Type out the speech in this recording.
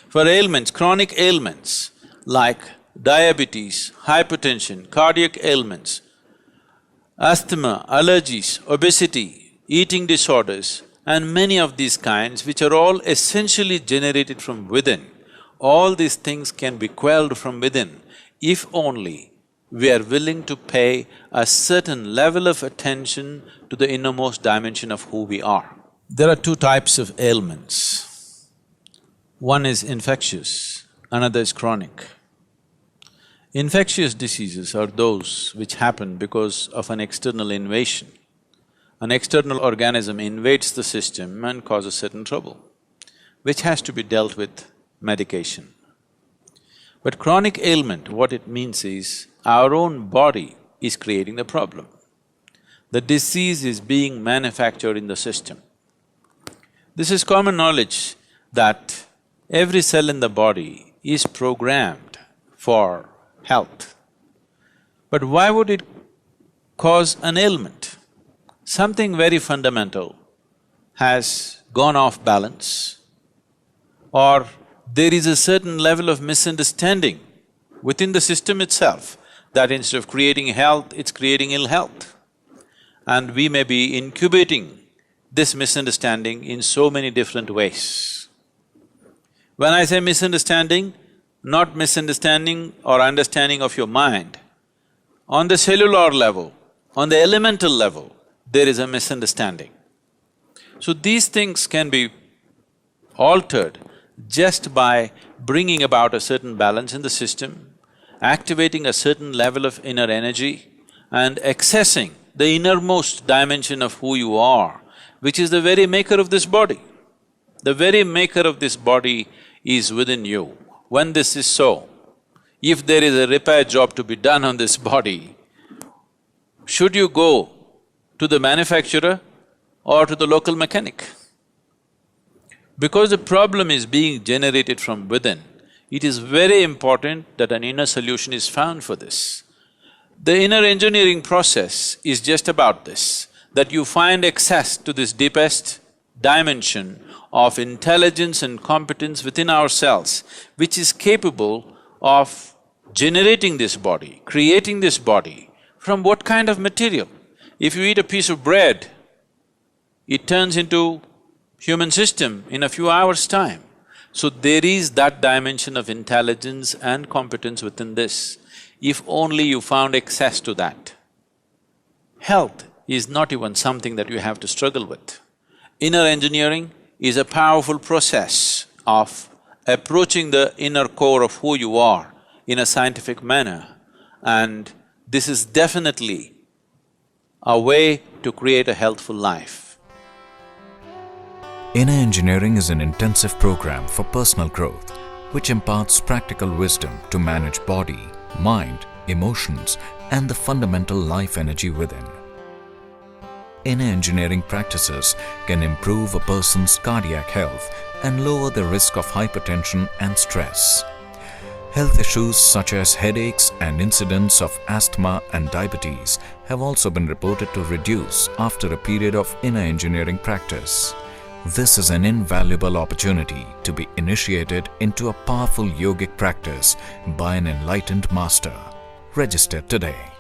For ailments, chronic ailments like diabetes, hypertension, cardiac ailments, asthma, allergies, obesity, eating disorders, and many of these kinds which are all essentially generated from within, all these things can be quelled from within if only we are willing to pay a certain level of attention to the innermost dimension of who we are. There are two types of ailments. One is infectious, another is chronic. Infectious diseases are those which happen because of an external invasion. An external organism invades the system and causes certain trouble, which has to be dealt with medication. But chronic ailment, what it means is, our own body is creating the problem. The disease is being manufactured in the system. This is common knowledge that every cell in the body is programmed for health. But why would it cause an ailment? Something very fundamental has gone off balance, or there is a certain level of misunderstanding within the system itself that instead of creating health, it's creating ill health. And we may be incubating this misunderstanding in so many different ways. When I say misunderstanding, not misunderstanding or understanding of your mind. On the cellular level, on the elemental level, there is a misunderstanding. So these things can be altered just by bringing about a certain balance in the system, activating a certain level of inner energy and accessing the innermost dimension of who you are, which is the very maker of this body. The very maker of this body is within you. When this is so, if there is a repair job to be done on this body, should you go to the manufacturer or to the local mechanic? Because the problem is being generated from within, it is very important that an inner solution is found for this. The inner engineering process is just about this, that you find access to this deepest dimension of intelligence and competence within ourselves, which is capable of generating this body, creating this body from what kind of material? If you eat a piece of bread, it turns into human system in a few hours' time. So there is that dimension of intelligence and competence within this, if only you found access to that. Health is not even something that you have to struggle with. Inner engineering is a powerful process of approaching the inner core of who you are in a scientific manner, and this is definitely a way to create a healthful life. Inner Engineering is an intensive program for personal growth which imparts practical wisdom to manage body, mind, emotions and the fundamental life energy within. Inner engineering practices can improve a person's cardiac health and lower the risk of hypertension and stress. Health issues such as headaches and incidents of asthma and diabetes have also been reported to reduce after a period of inner engineering practice. This is an invaluable opportunity to be initiated into a powerful yogic practice by an enlightened master. Register today.